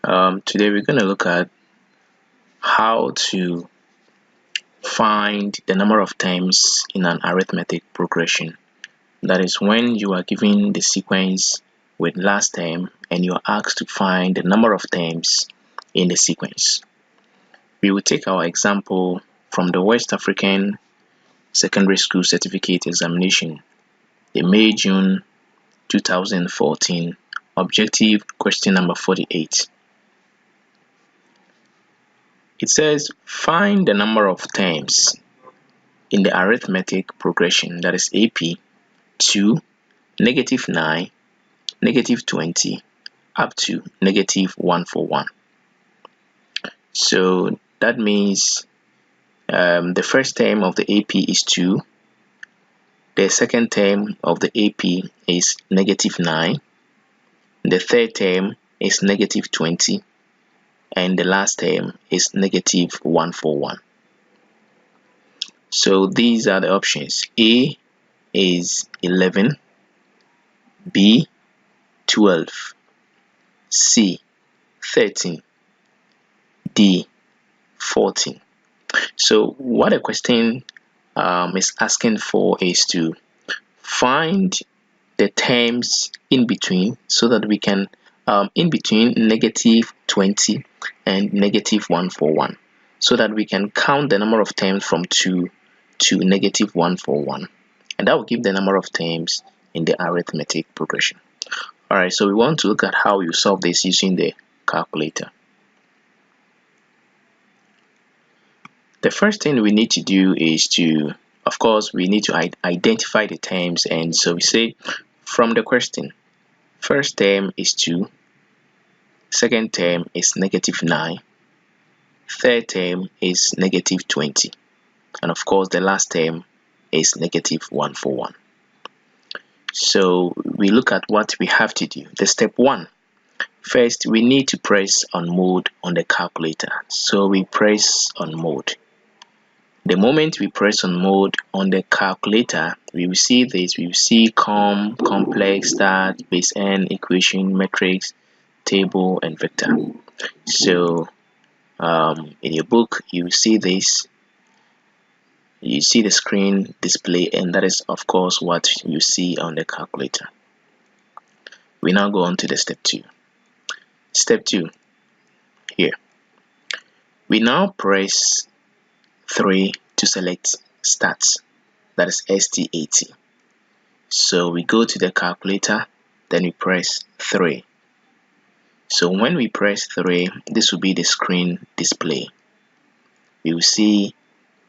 Today we're going to look at how to find the number of terms in an arithmetic progression. That is when you are given the sequence with last term and you are asked to find the number of terms in the sequence. We will take our example from the West African Secondary School Certificate Examination, the May-June 2014 objective question number 48. It says find the number of terms in the arithmetic progression, that is AP, to -9, -20 up to -141. So that means the first term of the AP is 2, the second term of the AP is -9, the third term is -20, and the last term is -141. So these are the options. A is 11, B 12, C 13, D 14. So what the question is asking for is to find the terms in between, so that we can in between -20 and -141, so that we can count the number of terms from 2 to -141, and that will give the number of terms in the arithmetic progression. Alright, so we want to look at how you solve this using the calculator. The first thing we need to do is to, of course, we need to identify the terms, and so we say from the question, first term is 2, second term is -9, third term is -20, and of course the last term is -141. So we look at what we have to do. The step 1, first we need to press on mode on the calculator. So we press on mode. The moment we press on mode on the calculator, we will see this. We will see complex, start, base n, equation, matrix, table, and vector. So in your book you will see this. You see the screen display, and that is of course what you see on the calculator. We now go on to the step 2. Step 2, here we now press 3 to select start, that is STAT. So we go to the calculator, then we press 3. So when we press 3, this will be the screen display. We will see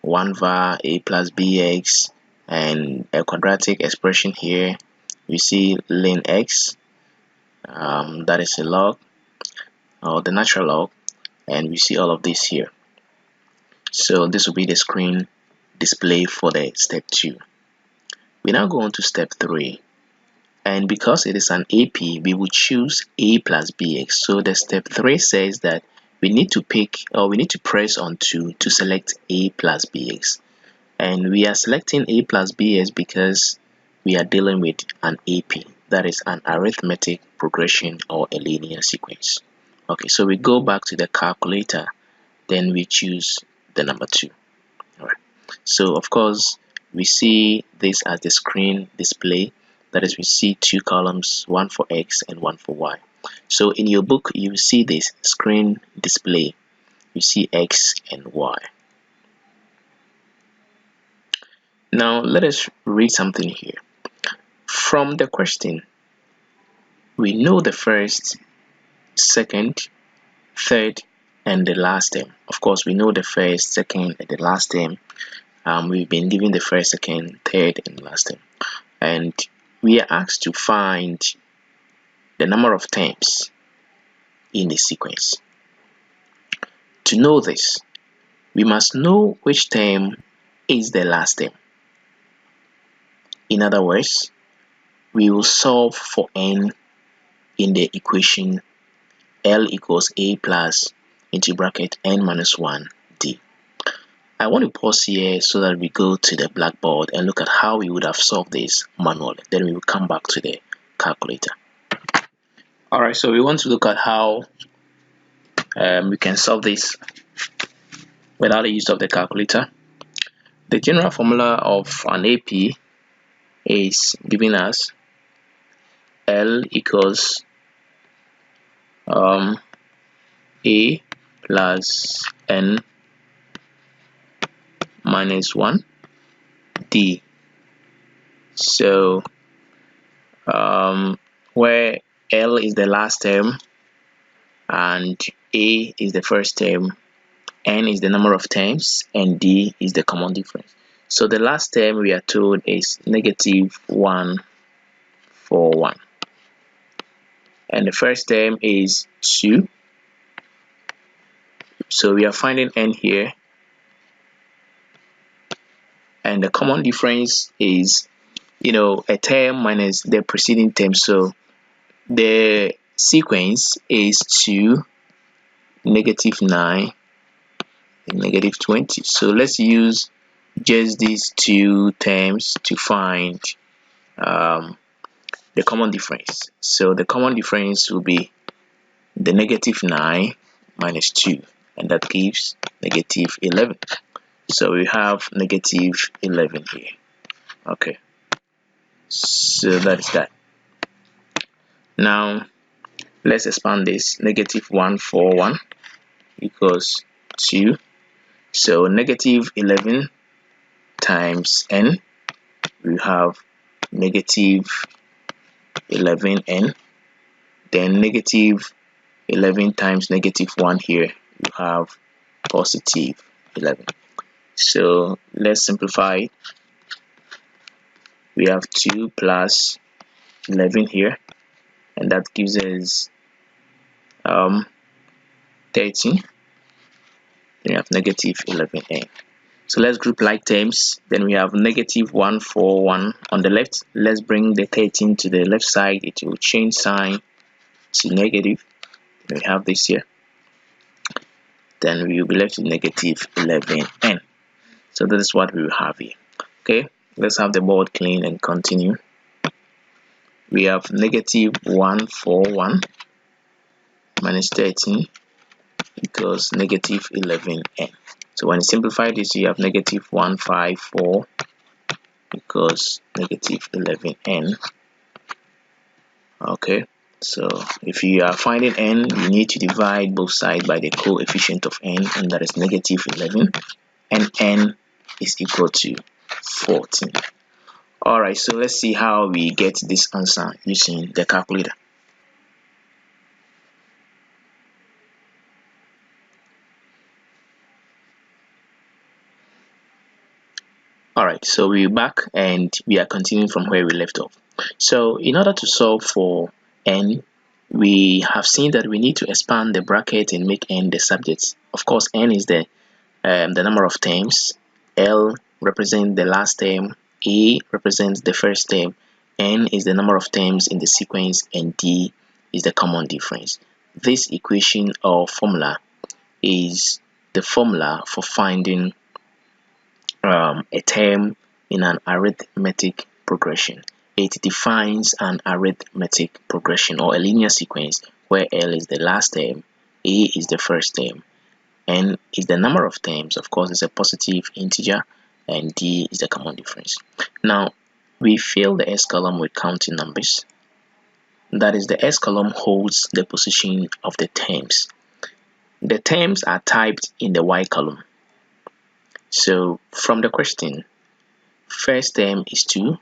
1 var a plus bx and a quadratic expression here. We see ln x, that is a log or the natural log, and we see all of this here. So this will be the screen display for the step 2. We now go on to step 3, and because it is an AP, we will choose a plus bx. So the step 3 says that we need to pick, or we need to press on 2 to select a plus bx, and we are selecting a plus bx because we are dealing with an AP, that is an arithmetic progression or a linear sequence. Okay, so we go back to the calculator, then we choose the number 2. Alright, so of course we see this as the screen display, that is we see 2 columns, one for x and one for y. So in your book you see this screen display, you see x and y. Now let us read something here. From the question, we know the first, second, third, and the last term. Of course we know the first, second, and the last term. We've been given the first, second, third, and last term, and we are asked to find the number of terms in the sequence. To know this, we must know which term is the last term. In other words, we will solve for n in the equation L equals a plus into bracket n minus 1 d. I want to pause here so that we go to the blackboard and look at how we would have solved this manually. Then we will come back to the calculator. Alright, so we want to look at how we can solve this without the use of the calculator. The general formula of an AP is giving us L equals A plus N minus 1 D. So where L is the last term and A is the first term, N is the number of terms, and D is the common difference. So the last term we are told is -141, and the first term is 2. So we are finding N here, and the common difference is, a term minus the preceding term. So the sequence is 2, -9, and -20. So let's use just these two terms to find the common difference. So the common difference will be the -9 minus 2, and that gives -11. So we have -11 here. Okay, so that is that. Now let's expand this. -141 equals 2. So -11 times n, we have -11n. Then -11 times -1 here, you have +11. So let's simplify. We have 2 plus 11 here, and that gives us 13. Then we have -11n. So let's group like terms. Then we have -141 on the left. Let's bring the 13 to the left side. It will change sign to negative. We have this here. Then we will be left with -11n. So that is what we will have here. Okay, let's have the board clean and continue. We have -141 minus 13 equals -11n. So when you simplify this, you have -154 equals -11n. Okay, so if you are finding n, you need to divide both sides by the coefficient of n, and that is -11, and n is equal to 14. Alright, so let's see how we get this answer using the calculator. Alright, so we're back and we are continuing from where we left off. So in order to solve for n, we have seen that we need to expand the bracket and make n the subject. Of course, n is the number of terms, L represents the last term, A represents the first term, N is the number of terms in the sequence, and D is the common difference. This equation or formula is the formula for finding a term in an arithmetic progression. It defines an arithmetic progression or a linear sequence where L is the last term, A is the first term, N is the number of terms, of course it's a positive integer, and D is the common difference. Now we fill the S column with counting numbers. That is, the S column holds the position of the terms. The terms are typed in the Y column. So from the question, first term is 2.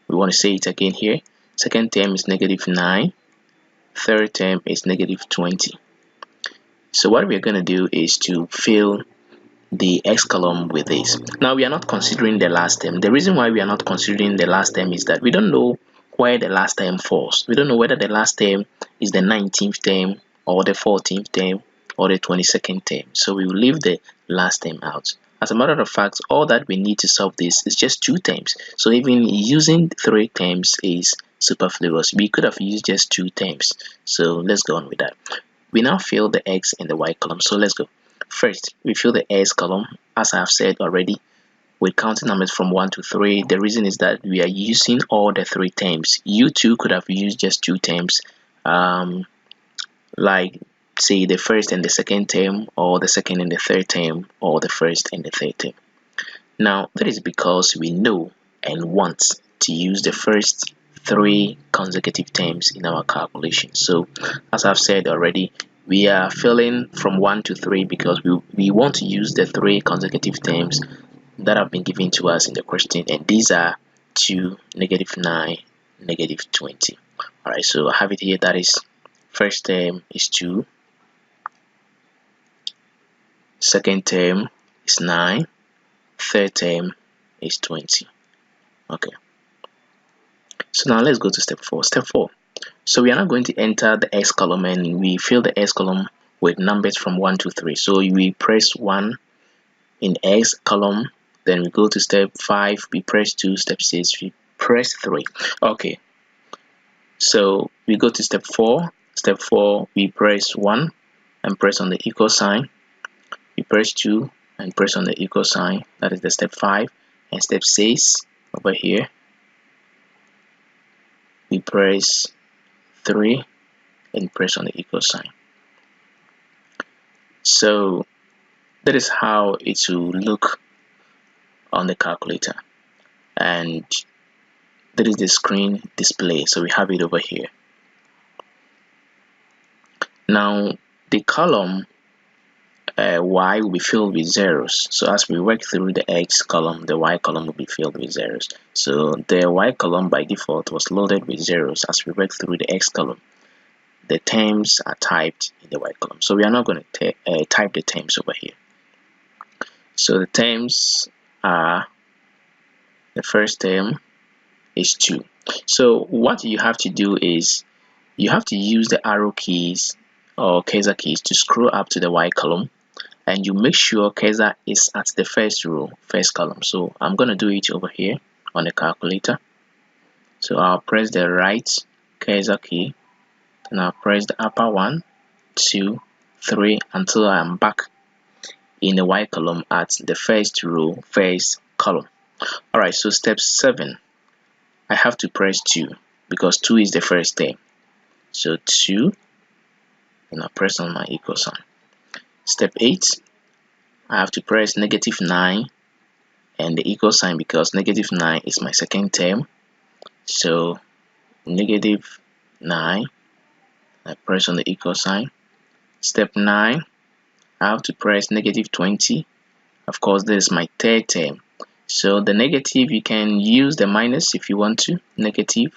We want to say it again here. Second term is -9. Third term is -20. So what we are going to do is to fill the X column with this. Now we are not considering the last term. The reason why we are not considering the last term is that we don't know where the last term falls. We don't know whether the last term is the 19th term or the 14th term or the 22nd term. So we will leave the last term out. As a matter of fact, all that we need to solve this is just 2 terms. So even using 3 terms is superfluous. We could have used just 2 terms. So let's go on with that. We now fill the X and the Y column. So let's go. First, we fill the S column, as I have said already, with counting numbers from 1 to 3. The reason is that we are using all the 3 terms. You too could have used just 2 terms, like say the first and the second term, or the second and the third term, or the first and the third term. Now that is because we know and want to use the first three consecutive terms in our calculation. So as I've said already, we are filling from 1 to 3 because we want to use the three consecutive terms that have been given to us in the question, and these are 2, -9, -20. Alright, so I have it here. That is, first term is 2, second term is 9, third term is 20. Okay, so now let's go to step 4. Step 4. So we are now going to enter the X column, and we fill the X column with numbers from 1 to 3. So we press 1 in X column, then we go to step 5, we press 2, step 6, we press 3. Okay, so we go to step 4. Step 4, we press 1 and press on the equal sign. We press 2 and press on the equal sign. That is the step 5. And step 6 over here, we press 3 and press on the equal sign. So that is how it will look on the calculator, and that is the screen display. So we have it over here. Now the column Y will be filled with zeros. So as we work through the X column, the Y column will be filled with zeros. So the Y column by default was loaded with zeros. As we work through the X column, the terms are typed in the Y column. So we are not going to type the terms over here. So the terms are, the first term is 2. So what you have to do is you have to use the arrow keys or cursor keys to scroll up to the Y column, and you make sure cursor is at the first row, first column. So I'm going to do it over here on the calculator. So I'll press the right cursor key, and I'll press the upper 1, 2, 3 until I'm back in the Y column at the first row, first column. Alright, so step 7, I have to press 2 because 2 is the first term. So 2, and I press on my equal sign. Step 8, I have to press -9 and the equal sign because -9 is my second term. So -9, I press on the equal sign. Step 9, I have to press -20. Of course, this is my third term. So the negative, you can use the minus if you want to, -20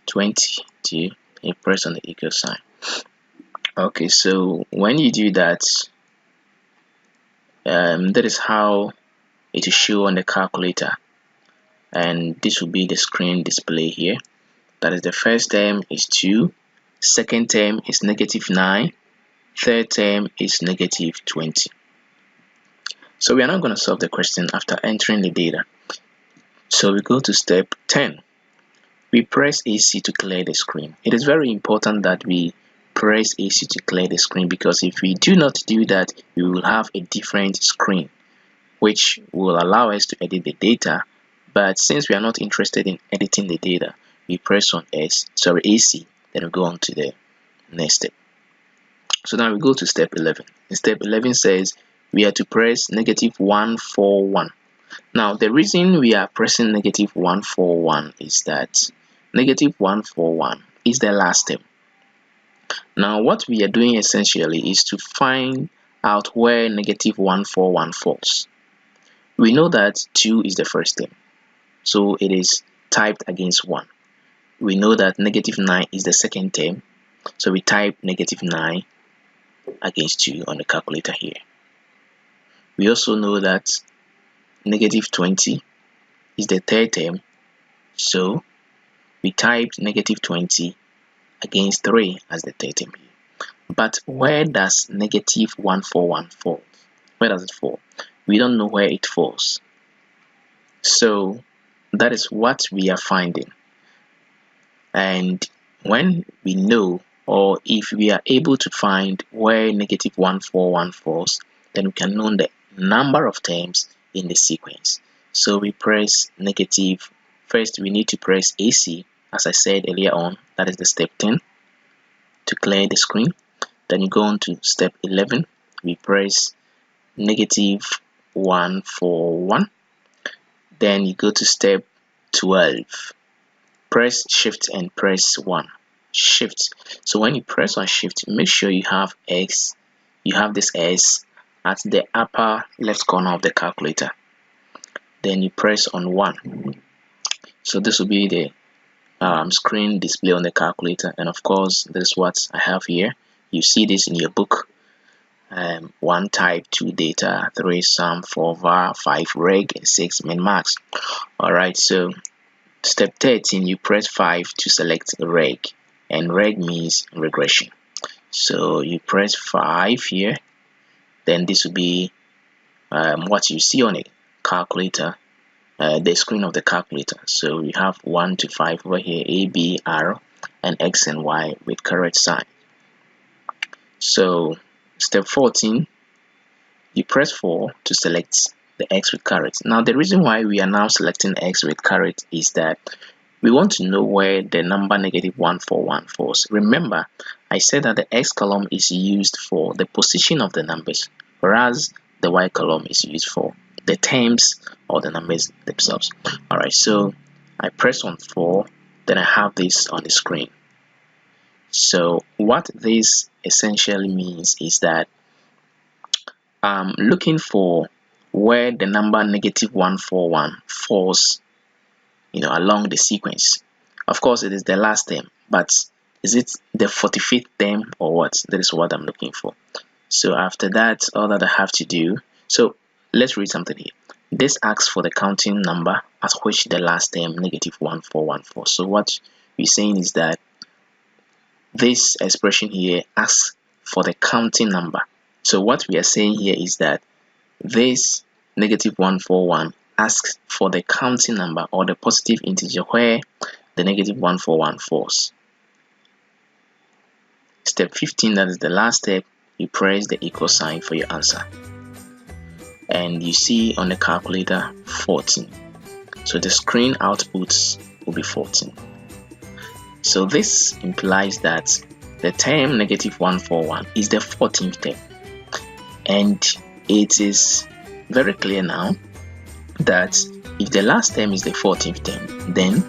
to press on the equal sign. Okay, so when you do that, that is how it will show on the calculator, and this will be the screen display here. That is, the first term is 2, second term is -9, third term is -20. So we are now going to solve the question after entering the data. So we go to step 10. We press AC to clear the screen. It is very important that we press AC to clear the screen, because if we do not do that, we will have a different screen which will allow us to edit the data. But since we are not interested in editing the data, we press on AC, then we go on to the next step. So now we go to step 11. And step 11 says we are to press -141. Now the reason we are pressing -141 is that -141 is the last term. Now what we are doing essentially is to find out where -141 falls. We know that 2 is the first term, so it is typed against 1. We know that -9 is the second term, so we type -9 against 2 on the calculator here. We also know that -20 is the third term, so we typed -20 against 3 as the third term here. But where does -141 fall? Where does it fall? We don't know where it falls. So that is what we are finding. And when we know, or if we are able to find where -141 falls, then we can know the number of terms in the sequence. So we press negative. First, we need to press AC, as I said earlier on. That is the step 10 to clear the screen. Then you go on to step 11. We press -141. Then you go to step 12. Press shift and press 1. Shift. So when you press on shift, make sure you have this S at the upper left corner of the calculator. Then you press on 1. So this will be the screen display on the calculator, and of course this is what I have here. You see this in your book. 1 type, 2 data, 3 sum, 4 var, 5 reg, and 6 min max. Alright, so step 13, you press 5 to select reg, and reg means regression. So you press 5 here, then this will be what you see on a calculator, the screen of the calculator. So we have 1 to 5 over here, A, B, R, and X and Y with correct sign. So step 14, you press 4 to select the X with caret. Now the reason why we are now selecting X with caret is that we want to know where the number -141 falls. Remember, I said that the X column is used for the position of the numbers, whereas the Y column is used for the terms or the numbers themselves. Alright, so I press on 4, then I have this on the screen. So what this essentially means is that I'm looking for where the number -141 falls, along the sequence. Of course, it is the last term, but is it the 45th term or what? That is what I'm looking for. So after that, all that I have to do, so let's read something here. This asks for the counting number at which the last term -1414 falls. So what we're saying is that this expression here asks for the counting number. So what we are saying here is that this -141 asks for the counting number or the positive integer where the -141 falls. Step 15, that is the last step, you press the equal sign for your answer. And you see on the calculator 14. So the screen outputs will be 14. So this implies that the term -141 is the 14th term. And it is very clear now that if the last term is the 14th term, then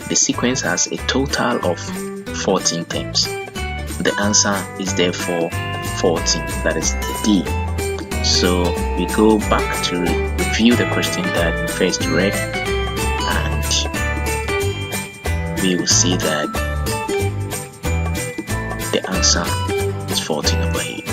the sequence has a total of 14 terms. The answer is therefore 14, that is D. So we go back to review the question that refers to reg, and we will see that the answer is 14 over here.